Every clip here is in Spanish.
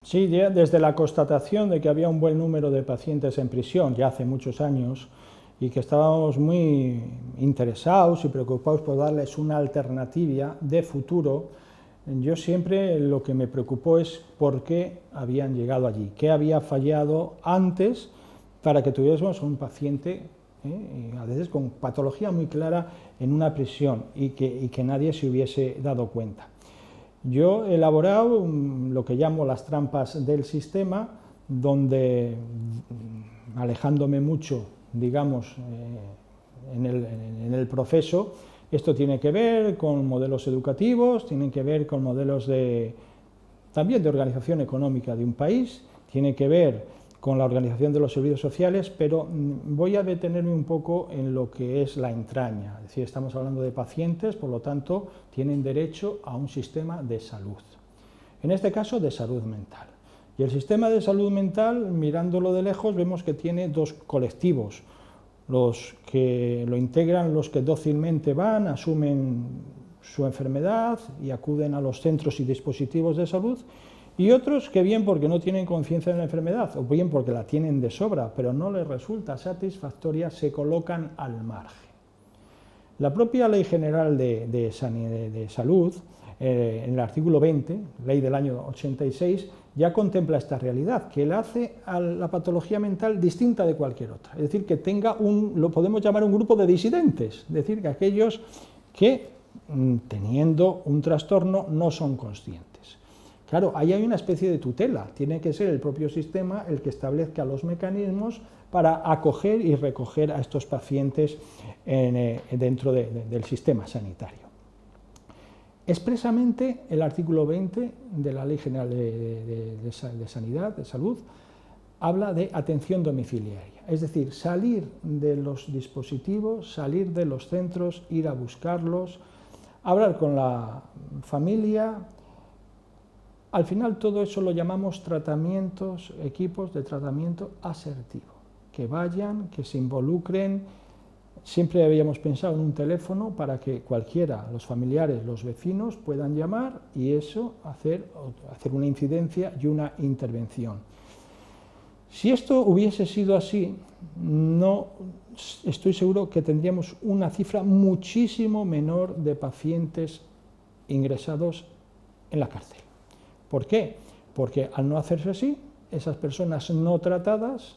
Sí, ya desde la constatación de que había un buen número de pacientes en prisión, ya hace muchos años, y que estábamos muy interesados y preocupados por darles una alternativa de futuro, yo siempre lo que me preocupó es por qué habían llegado allí, qué había fallado antes para que tuviésemos un paciente, a veces con patología muy clara, en una prisión y que nadie se hubiese dado cuenta. Yo he elaborado lo que llamo las trampas del sistema, donde, alejándome mucho, digamos, en el proceso, esto tiene que ver con modelos educativos, tiene que ver con modelos también de organización económica de un país, tiene que ver con la organización de los servicios sociales, pero voy a detenerme un poco en lo que es la entraña. Es decir, estamos hablando de pacientes, por lo tanto, tienen derecho a un sistema de salud. En este caso, de salud mental. Y el sistema de salud mental, mirándolo de lejos, vemos que tiene dos colectivos. Los que lo integran, los que dócilmente van, asumen su enfermedad y acuden a los centros y dispositivos de salud, y otros que bien porque no tienen conciencia de la enfermedad, o bien porque la tienen de sobra, pero no les resulta satisfactoria, se colocan al margen. La propia Ley General de Salud, en el artículo 20, ley del año 86, ya contempla esta realidad, que la hace a la patología mental distinta de cualquier otra. Es decir, que tenga lo podemos llamar un grupo de disidentes, es decir, que aquellos que, teniendo un trastorno, no son conscientes. Claro, ahí hay una especie de tutela, tiene que ser el propio sistema el que establezca los mecanismos para acoger y recoger a estos pacientes dentro del sistema sanitario. Expresamente, el artículo 20 de la Ley General de Salud, habla de atención domiciliaria, es decir, salir de los dispositivos, salir de los centros, ir a buscarlos, hablar con la familia. Al final todo eso lo llamamos tratamientos, equipos de tratamiento asertivo, que vayan, que se involucren. Siempre habíamos pensado en un teléfono para que cualquiera, los familiares, los vecinos, puedan llamar y eso hacer una incidencia y una intervención. Si esto hubiese sido así, no estoy seguro que tendríamos una cifra muchísimo menor de pacientes ingresados en la cárcel. ¿Por qué? Porque al no hacerse así, esas personas no tratadas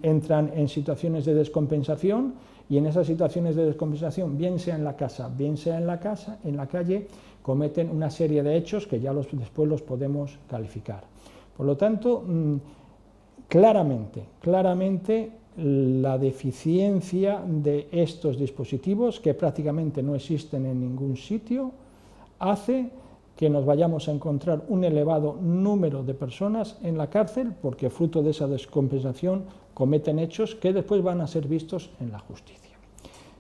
entran en situaciones de descompensación y en esas situaciones de descompensación, bien sea en la casa, bien sea en la calle, cometen una serie de hechos que ya después los podemos calificar. Por lo tanto, claramente la deficiencia de estos dispositivos, que prácticamente no existen en ningún sitio, hace que nos vayamos a encontrar un elevado número de personas en la cárcel porque fruto de esa descompensación cometen hechos que después van a ser vistos en la justicia.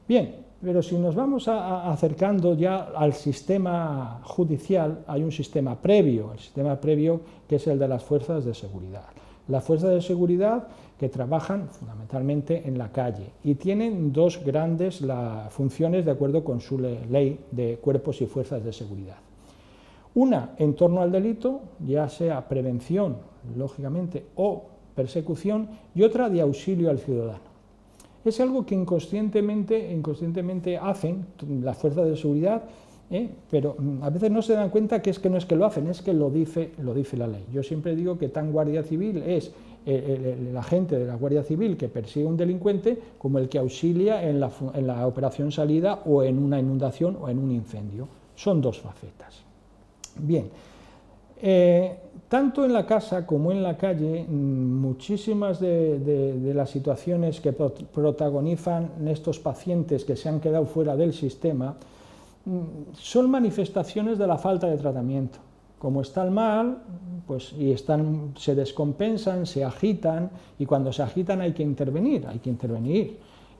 Bien, pero si nos vamos acercando ya al sistema judicial, hay un sistema previo, el sistema previo que es el de las fuerzas de seguridad. Las fuerzas de seguridad que trabajan fundamentalmente en la calle y tienen dos grandes funciones de acuerdo con su ley de cuerpos y fuerzas de seguridad. Una en torno al delito, ya sea prevención, lógicamente, o persecución, y otra de auxilio al ciudadano. Es algo que inconscientemente hacen las fuerzas de seguridad, pero a veces no se dan cuenta que no es que lo hacen, es que lo dice la ley. Yo siempre digo que tan guardia civil es el agente de la Guardia Civil que persigue a un delincuente como el que auxilia en la operación salida o en una inundación o en un incendio. Son dos facetas. Bien, tanto en la casa como en la calle, muchísimas de las situaciones que protagonizan estos pacientes que se han quedado fuera del sistema son manifestaciones de la falta de tratamiento. Como están mal, pues se descompensan, se agitan, y cuando se agitan hay que intervenir.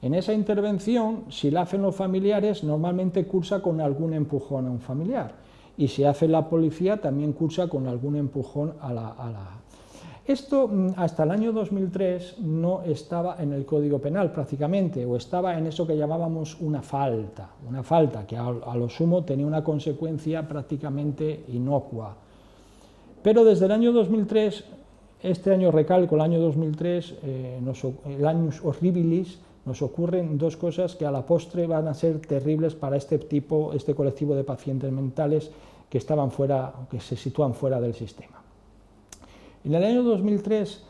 En esa intervención, si la hacen los familiares, normalmente cursa con algún empujón a un familiar. Y si hace la policía, también cursa con algún empujón a la... Esto hasta el año 2003 no estaba en el Código Penal prácticamente, o estaba en eso que llamábamos una falta que a lo sumo tenía una consecuencia prácticamente inocua. Pero desde el año 2003, este año recalco, el año 2003, el annus horribilis, nos ocurren dos cosas que a la postre van a ser terribles para este colectivo de pacientes mentales que estaban fuera, que se sitúan fuera del sistema. En el año 2003,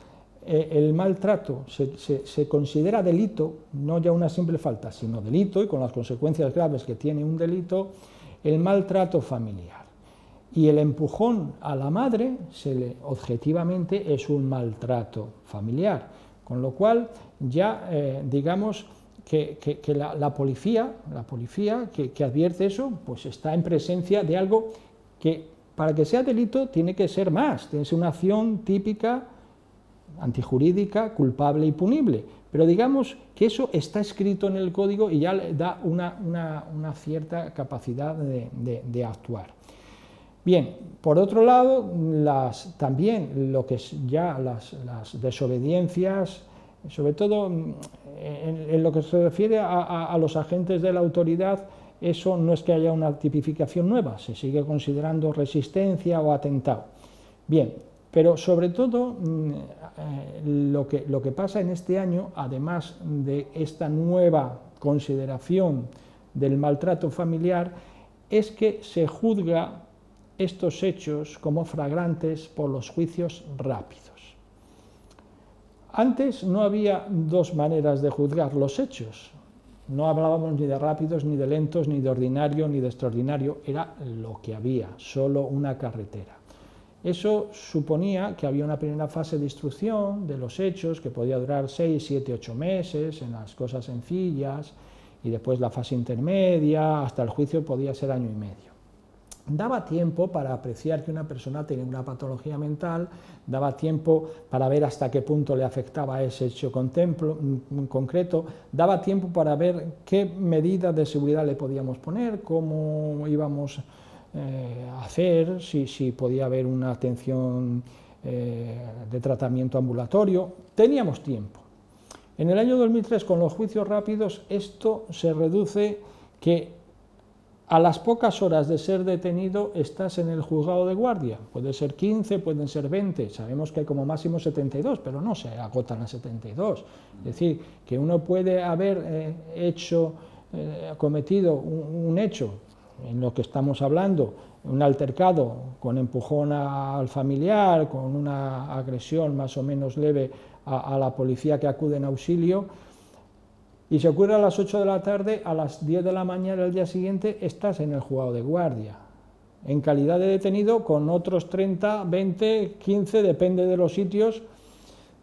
el maltrato se considera delito, no ya una simple falta, sino delito, y con las consecuencias graves que tiene un delito, el maltrato familiar. Y el empujón a la madre, objetivamente, es un maltrato familiar, con lo cual ya digamos que la policía que advierte eso, pues está en presencia de algo que para que sea delito tiene que ser más, tiene que ser una acción típica, antijurídica, culpable y punible, pero digamos que eso está escrito en el código y ya le da una cierta capacidad de actuar. Bien, por otro lado, también lo que es ya las desobediencias, sobre todo en lo que se refiere a los agentes de la autoridad, eso no es que haya una tipificación nueva, se sigue considerando resistencia o atentado. Bien, pero sobre todo lo que pasa en este año, además de esta nueva consideración del maltrato familiar, es que se juzga estos hechos como flagrantes por los juicios rápidos. Antes no había dos maneras de juzgar los hechos, no hablábamos ni de rápidos, ni de lentos, ni de ordinario, ni de extraordinario, era lo que había, solo una carretera. Eso suponía que había una primera fase de instrucción de los hechos que podía durar 6, 7, 8 meses en las cosas sencillas, y después la fase intermedia, hasta el juicio podía ser año y medio. Daba tiempo para apreciar que una persona tenía una patología mental, daba tiempo para ver hasta qué punto le afectaba ese hecho concreto, daba tiempo para ver qué medidas de seguridad le podíamos poner, cómo íbamos a hacer, si podía haber una atención de tratamiento ambulatorio. Teníamos tiempo. En el año 2003, con los juicios rápidos, esto se reduce que a las pocas horas de ser detenido estás en el juzgado de guardia, puede ser 15, pueden ser 20, sabemos que hay como máximo 72, pero no se agotan a 72, es decir, que uno puede haber cometido un hecho en lo que estamos hablando, un altercado con empujón al familiar, con una agresión más o menos leve a la policía que acude en auxilio, y se ocurre a las 8 de la tarde, a las 10 de la mañana del día siguiente estás en el juzgado de guardia, en calidad de detenido con otros 30, 20, 15, depende de los sitios,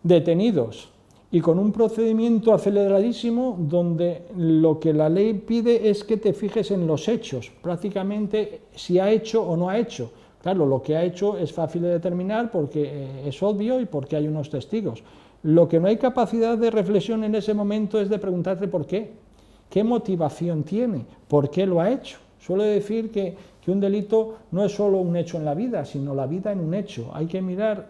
detenidos, y con un procedimiento aceleradísimo donde lo que la ley pide es que te fijes en los hechos, prácticamente si ha hecho o no ha hecho. Claro, lo que ha hecho es fácil de determinar porque es obvio y porque hay unos testigos. Lo que no hay capacidad de reflexión en ese momento es de preguntarte por qué, qué motivación tiene, por qué lo ha hecho. Suelo decir que un delito no es solo un hecho en la vida, sino la vida en un hecho. Hay que mirar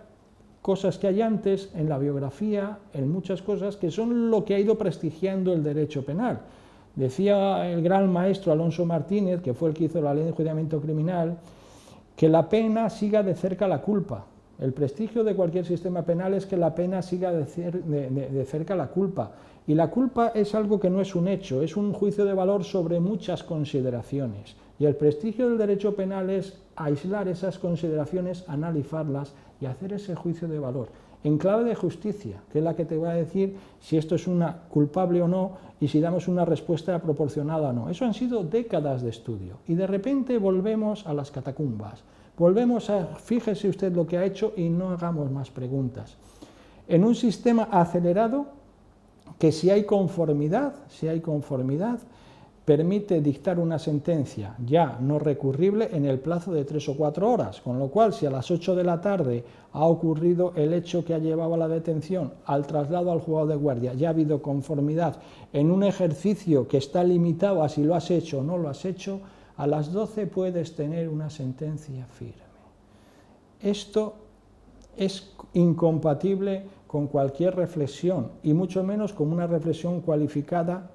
cosas que hay antes en la biografía, en muchas cosas que son lo que ha ido prestigiando el derecho penal. Decía el gran maestro Alonso Martínez, que fue el que hizo la ley de enjuiciamiento criminal, que la pena siga de cerca la culpa. El prestigio de cualquier sistema penal es que la pena siga de cerca la culpa. Y la culpa es algo que no es un hecho, es un juicio de valor sobre muchas consideraciones. Y el prestigio del derecho penal es aislar esas consideraciones, analizarlas y hacer ese juicio de valor. En clave de justicia, que es la que te va a decir si esto es una culpable o no y si damos una respuesta proporcionada o no. Eso han sido décadas de estudio. Y de repente volvemos a las catacumbas. Volvemos a, fíjese usted lo que ha hecho y no hagamos más preguntas. En un sistema acelerado, que si hay conformidad, permite dictar una sentencia ya no recurrible en el plazo de 3 o 4 horas, con lo cual si a las 8 de la tarde ha ocurrido el hecho que ha llevado a la detención, al traslado al juzgado de guardia, ya ha habido conformidad en un ejercicio que está limitado a si lo has hecho o no lo has hecho, a las 12 puedes tener una sentencia firme. Esto es incompatible con cualquier reflexión y mucho menos con una reflexión cualificada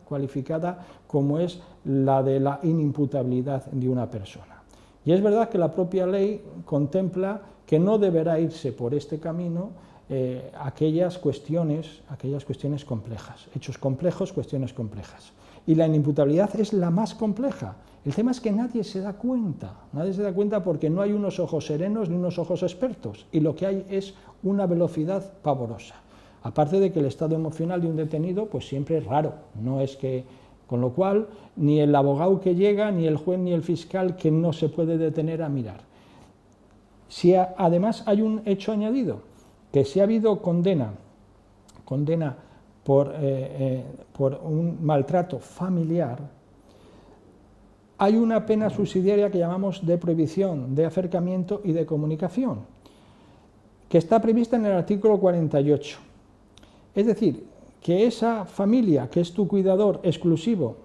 como es la de la inimputabilidad de una persona. Y es verdad que la propia ley contempla que no deberá irse por este camino aquellas cuestiones complejas, hechos complejos, cuestiones complejas. Y la inimputabilidad es la más compleja. El tema es que nadie se da cuenta porque no hay unos ojos serenos ni unos ojos expertos, y lo que hay es una velocidad pavorosa. Aparte de que el estado emocional de un detenido pues siempre es raro, no es que, con lo cual ni el abogado que llega, ni el juez ni el fiscal que no se puede detener a mirar. Si además hay un hecho añadido, que si ha habido condena por un maltrato familiar, hay una pena subsidiaria que llamamos de prohibición de acercamiento y de comunicación, que está prevista en el artículo 48. Es decir, que esa familia que es tu cuidador exclusivo,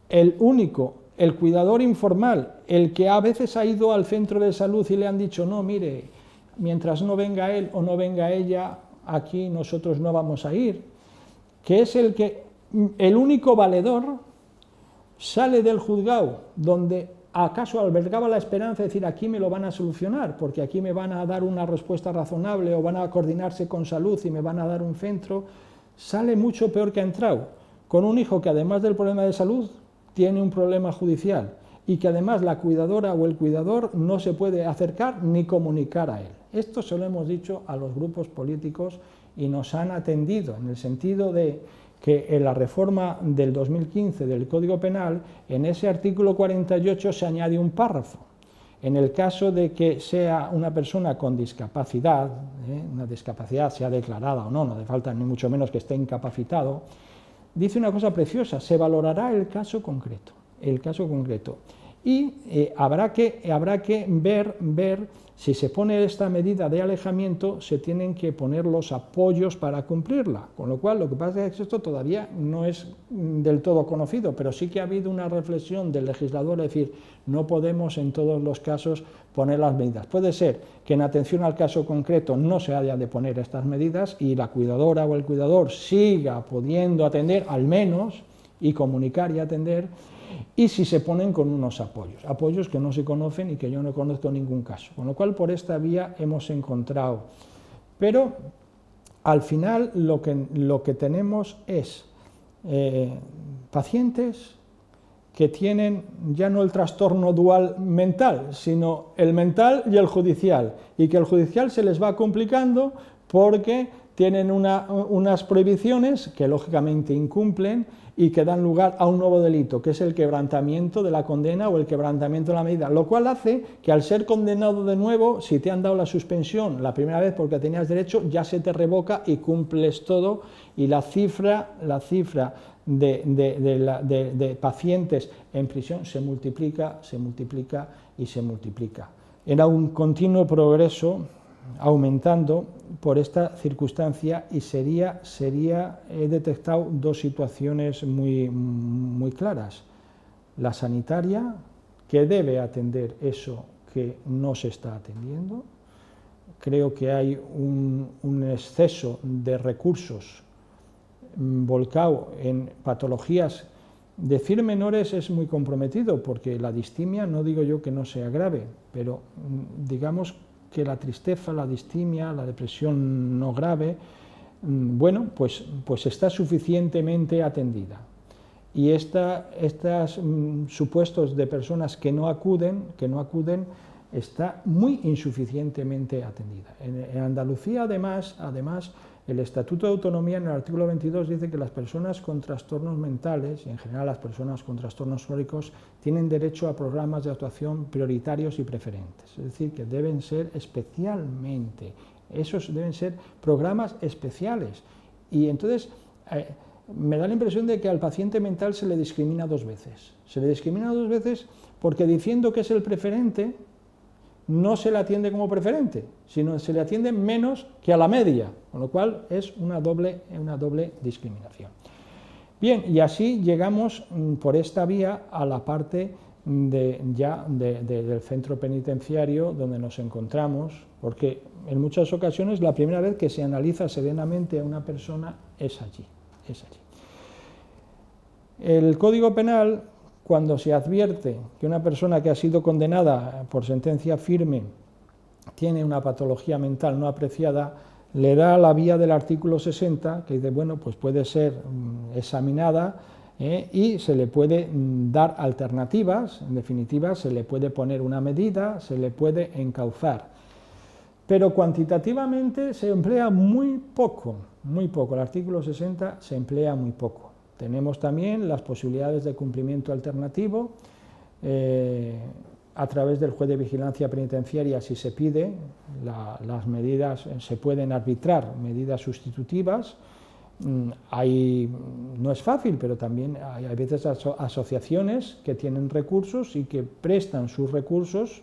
el único, el cuidador informal, el que a veces ha ido al centro de salud y le han dicho, no, mire, mientras no venga él o no venga ella, aquí nosotros no vamos a ir, que es el único valedor, sale del juzgado donde acaso albergaba la esperanza de decir aquí me lo van a solucionar, porque aquí me van a dar una respuesta razonable o van a coordinarse con salud y me van a dar un centro, sale mucho peor que ha entrado, con un hijo que además del problema de salud tiene un problema judicial y que además la cuidadora o el cuidador no se puede acercar ni comunicar a él. Esto se lo hemos dicho a los grupos políticos y nos han atendido en el sentido de que en la reforma del 2015 del Código Penal, en ese artículo 48 se añade un párrafo. En el caso de que sea una persona con discapacidad, una discapacidad sea declarada o no, no hace falta ni mucho menos que esté incapacitado, dice una cosa preciosa, se valorará el caso concreto. Y habrá que ver si se pone esta medida de alejamiento, se tienen que poner los apoyos para cumplirla, con lo cual lo que pasa es que esto todavía no es del todo conocido, pero sí que ha habido una reflexión del legislador, es decir, no podemos en todos los casos poner las medidas. Puede ser que en atención al caso concreto no se haya de poner estas medidas y la cuidadora o el cuidador siga pudiendo atender al menos y comunicar y atender, y si se ponen con unos apoyos que no se conocen y que yo no conozco ningún caso, con lo cual por esta vía hemos encontrado. Pero al final lo que tenemos es pacientes que tienen ya no el trastorno dual mental, sino el mental y el judicial, y que el judicial se les va complicando porque tienen unas prohibiciones que lógicamente incumplen y que dan lugar a un nuevo delito, que es el quebrantamiento de la condena o el quebrantamiento de la medida, lo cual hace que al ser condenado de nuevo, si te han dado la suspensión la primera vez porque tenías derecho, ya se te revoca y cumples todo, y la cifra de pacientes en prisión se multiplica y se multiplica. Era un continuo progreso aumentando por esta circunstancia y he detectado dos situaciones muy claras. La sanitaria, que debe atender eso que no se está atendiendo. Creo que hay un exceso de recursos volcado en patologías. Decir menores es muy comprometido porque la distimia, no digo yo que no sea grave, pero digamos que la tristeza, la distimia, la depresión no grave, bueno, pues está suficientemente atendida. Y estos supuestos de personas que no acuden, está muy insuficientemente atendida. En Andalucía, además, el Estatuto de Autonomía en el artículo 22 dice que las personas con trastornos mentales, y en general las personas con trastornos crónicos, tienen derecho a programas de actuación prioritarios y preferentes. Es decir, que deben ser especialmente, esos deben ser programas especiales. Y entonces me da la impresión de que al paciente mental se le discrimina dos veces. Se le discrimina dos veces porque diciendo que es el preferente, no se le atiende como preferente, sino se le atiende menos que a la media, con lo cual es una doble discriminación. Bien, y así llegamos por esta vía a la parte del centro penitenciario donde nos encontramos, porque en muchas ocasiones la primera vez que se analiza serenamente a una persona es allí. El Código Penal, cuando se advierte que una persona que ha sido condenada por sentencia firme tiene una patología mental no apreciada, le da la vía del artículo 60, que dice, bueno, pues puede ser examinada y se le puede dar alternativas, en definitiva, se le puede poner una medida, se le puede encauzar. Pero cuantitativamente se emplea muy poco, el artículo 60 se emplea muy poco. Tenemos también las posibilidades de cumplimiento alternativo, a través del juez de vigilancia penitenciaria, si se pide, las medidas, se pueden arbitrar medidas sustitutivas. No es fácil, pero también hay a veces asociaciones que tienen recursos y que prestan sus recursos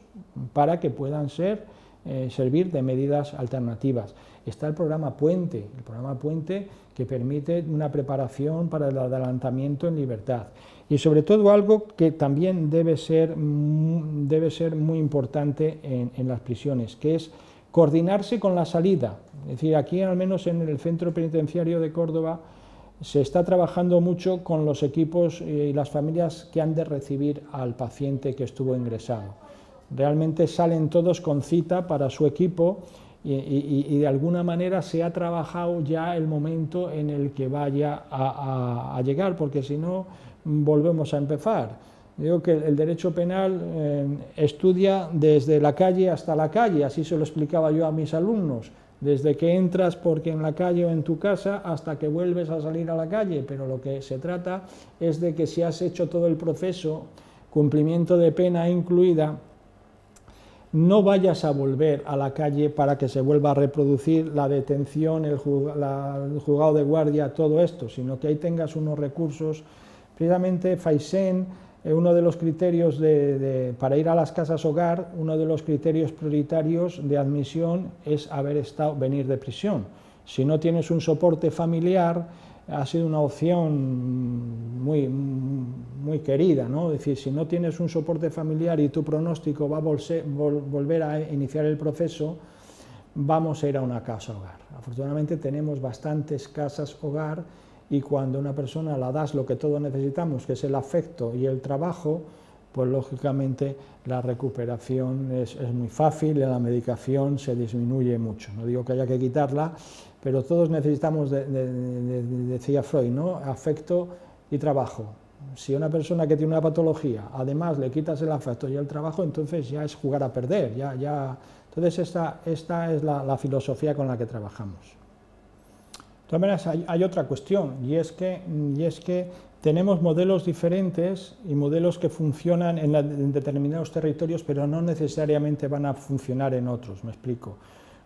para que puedan servir de medidas alternativas. Está el programa Puente que permite una preparación para el adelantamiento en libertad. Y sobre todo algo que también debe ser muy importante en las prisiones, que es coordinarse con la salida. Es decir, aquí al menos en el Centro Penitenciario de Córdoba se está trabajando mucho con los equipos y las familias que han de recibir al paciente que estuvo ingresado. Realmente salen todos con cita para su equipo y de alguna manera se ha trabajado ya el momento en el que vaya a llegar, porque si no volvemos a empezar. Digo que el derecho penal estudia desde la calle hasta la calle, así se lo explicaba yo a mis alumnos, desde que entras porque en la calle o en tu casa hasta que vuelves a salir a la calle, pero lo que se trata es de que si has hecho todo el proceso, cumplimiento de pena incluida, no vayas a volver a la calle para que se vuelva a reproducir la detención, el juzgado de guardia, todo esto, sino que ahí tengas unos recursos. Precisamente Faisen, uno de los criterios para ir a las casas hogar, uno de los criterios prioritarios de admisión es venir de prisión. Si no tienes un soporte familiar, ha sido una opción muy querida, ¿no? Es decir, si no tienes un soporte familiar y tu pronóstico va a volver a iniciar el proceso, vamos a ir a una casa hogar. Afortunadamente tenemos bastantes casas hogar y cuando a una persona la das lo que todos necesitamos, que es el afecto y el trabajo, pues lógicamente la recuperación es muy fácil y la medicación se disminuye mucho. No digo que haya que quitarla, pero todos necesitamos, decía Freud, ¿no? Afecto y trabajo. Si a una persona que tiene una patología, además le quitas el afecto y el trabajo, entonces ya es jugar a perder. Entonces esta es la filosofía con la que trabajamos. De todas maneras, hay otra cuestión, y es que tenemos modelos diferentes y modelos que funcionan en determinados territorios, pero no necesariamente van a funcionar en otros, me explico.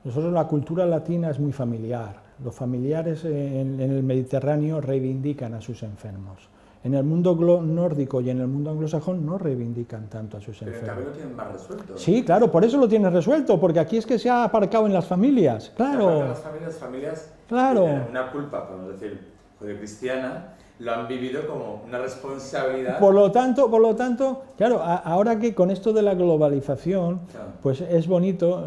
Nosotros la cultura latina es muy familiar, los familiares en el Mediterráneo reivindican a sus enfermos. En el mundo nórdico y en el mundo anglosajón no reivindican tanto a sus enfermos. Pero también lo tienen más resuelto. Sí, claro, por eso lo tienes resuelto, porque aquí es que se ha aparcado en las familias, claro. Las familias claro. Tienen una culpa, podemos decir, judeocristiana, lo han vivido como una responsabilidad. Por lo tanto, claro, ahora que con esto de la globalización, pues es bonito,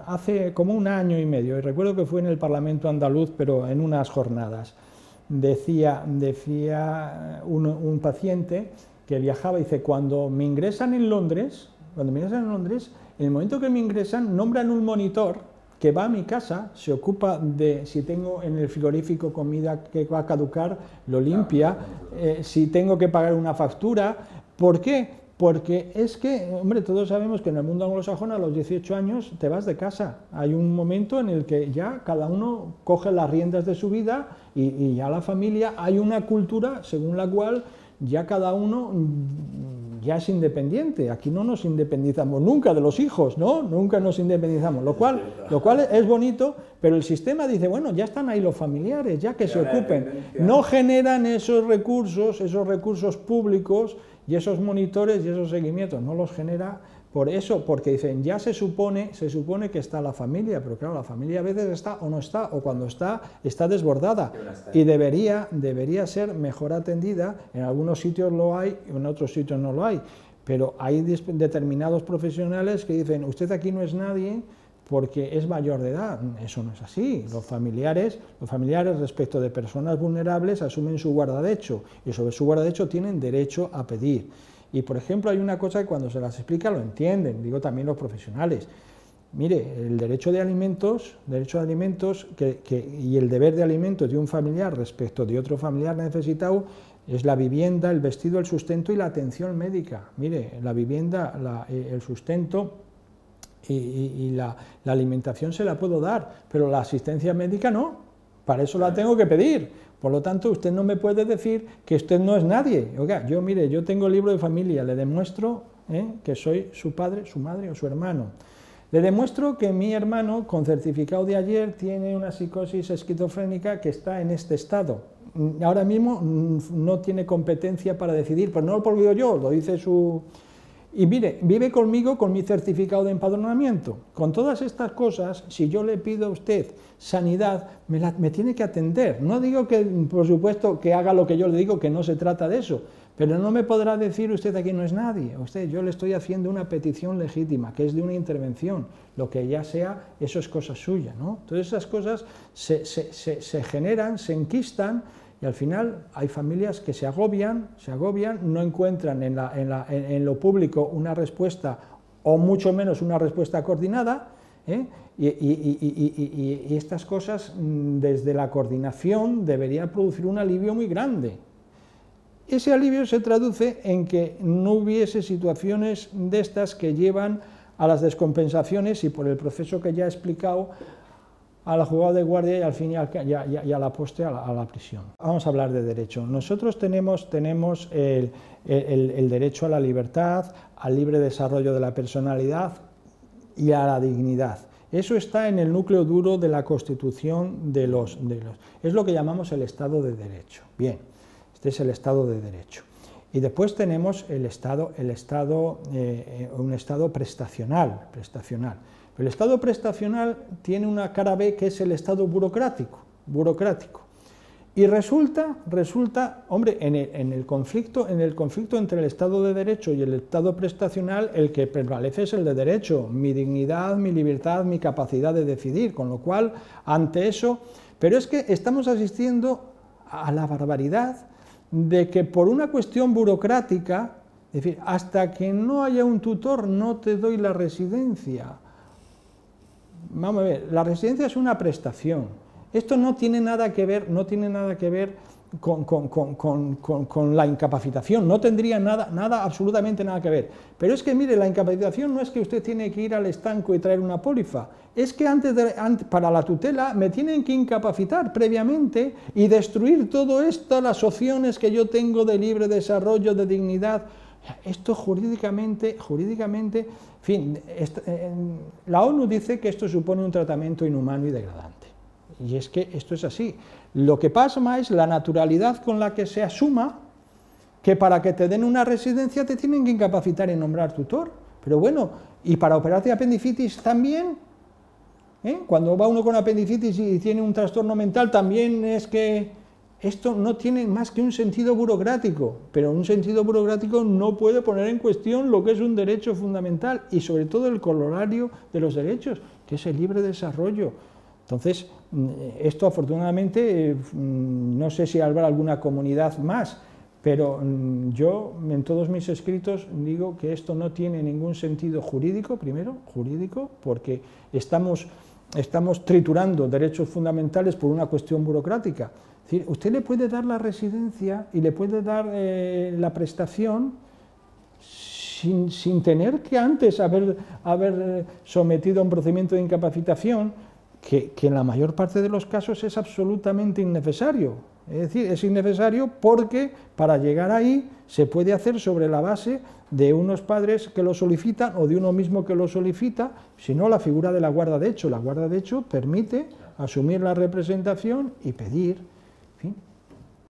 hace como un año y medio, y recuerdo que fue en el Parlamento andaluz, pero en unas jornadas, decía un paciente que viajaba, dice, cuando me ingresan en Londres, en el momento que me ingresan, nombran un monitor que va a mi casa, se ocupa de si tengo en el frigorífico comida que va a caducar, lo limpia, si tengo que pagar una factura. ¿Por qué? Porque es que, hombre, todos sabemos que en el mundo anglosajón a los 18 años te vas de casa. Hay un momento en el que ya cada uno coge las riendas de su vida y ya la familia, hay una cultura según la cual ya cada uno ya es independiente. Aquí no nos independizamos nunca de los hijos, ¿no? Nunca nos independizamos, lo cual es bonito, pero el sistema dice, bueno, ya están ahí los familiares, ya que se ocupen. No generan esos recursos públicos y esos monitores y esos seguimientos, no los genera por eso, porque dicen, ya se supone que está la familia, pero claro, la familia a veces está o no está, o cuando está desbordada, y debería ser mejor atendida. En algunos sitios lo hay, en otros sitios no lo hay, pero hay determinados profesionales que dicen, usted aquí no es nadie, porque es mayor de edad. Eso no es así. Los familiares respecto de personas vulnerables asumen su guardadecho y sobre su guardadecho tienen derecho a pedir. Y por ejemplo hay una cosa que cuando se las explica lo entienden, digo también los profesionales. Mire, el derecho de alimentos y el deber de alimentos de un familiar respecto de otro familiar necesitado es la vivienda, el vestido, el sustento y la atención médica. Mire, la vivienda, el sustento y la alimentación se la puedo dar, pero la asistencia médica no, para eso la tengo que pedir. Por lo tanto, usted no me puede decir que usted no es nadie. Oiga, mire, yo tengo el libro de familia, le demuestro que soy su padre, su madre o su hermano. Le demuestro que mi hermano, con certificado de ayer, tiene una psicosis esquizofrénica que está en este estado. Ahora mismo no tiene competencia para decidir, pues no lo digo yo, lo dice su... Y mire, vive conmigo con mi certificado de empadronamiento. Con todas estas cosas, si yo le pido a usted sanidad, me tiene que atender. No digo que, por supuesto, que haga lo que yo le digo, que no se trata de eso, pero no me podrá decir usted aquí no es nadie. Usted, yo le estoy haciendo una petición legítima, que es de una intervención. Lo que ya sea, eso es cosa suya, ¿no? Todas esas cosas se generan, se enquistan, y al final hay familias que se agobian, no encuentran en lo público una respuesta, o mucho menos una respuesta coordinada, y estas cosas desde la coordinación debería producir un alivio muy grande. Ese alivio se traduce en que no hubiese situaciones de estas que llevan a las descompensaciones y por el proceso que ya he explicado, a la jugada de guardia y al fin y a la postre a la prisión. Vamos a hablar de derecho. Nosotros tenemos el derecho a la libertad, al libre desarrollo de la personalidad y a la dignidad. Eso está en el núcleo duro de la Constitución es lo que llamamos el Estado de Derecho. Bien, este es el Estado de Derecho. Y después tenemos un Estado prestacional. El Estado prestacional tiene una cara B que es el Estado burocrático. Y resulta, hombre, en el conflicto entre el Estado de Derecho y el Estado prestacional, el que prevalece es el de Derecho, mi dignidad, mi libertad, mi capacidad de decidir, con lo cual, ante eso, pero es que estamos asistiendo a la barbaridad de que por una cuestión burocrática, es decir, hasta que no haya un tutor no te doy la residencia. Vamos a ver, la residencia es una prestación. Esto no tiene nada que ver, con la incapacitación, no tendría absolutamente nada que ver. Pero es que, mire, la incapacitación no es que usted tiene que ir al estanco y traer una póliza, es que para la tutela me tienen que incapacitar previamente y destruir todo esto, las opciones que yo tengo de libre desarrollo, de dignidad. Esto jurídicamente, en fin, la ONU dice que esto supone un tratamiento inhumano y degradante. Y es que esto es así. Lo que pasa es la naturalidad con la que se asuma que para que te den una residencia te tienen que incapacitar y nombrar tutor. Pero bueno, y para operarte apendicitis también, cuando va uno con apendicitis y tiene un trastorno mental, también es que esto no tiene más que un sentido burocrático, pero un sentido burocrático no puede poner en cuestión lo que es un derecho fundamental y sobre todo el corolario de los derechos, que es el libre desarrollo. Entonces, esto afortunadamente, no sé si habrá alguna comunidad más, pero yo en todos mis escritos digo que esto no tiene ningún sentido jurídico, primero, porque estamos triturando derechos fundamentales por una cuestión burocrática. Es decir, usted le puede dar la residencia y le puede dar la prestación sin tener que antes haber sometido a un procedimiento de incapacitación, que en la mayor parte de los casos es absolutamente innecesario. Es decir, es innecesario porque para llegar ahí se puede hacer sobre la base de unos padres que lo solicitan o de uno mismo que lo solicita, sino la figura de la guarda de hecho. La guarda de hecho permite asumir la representación y pedir. En fin.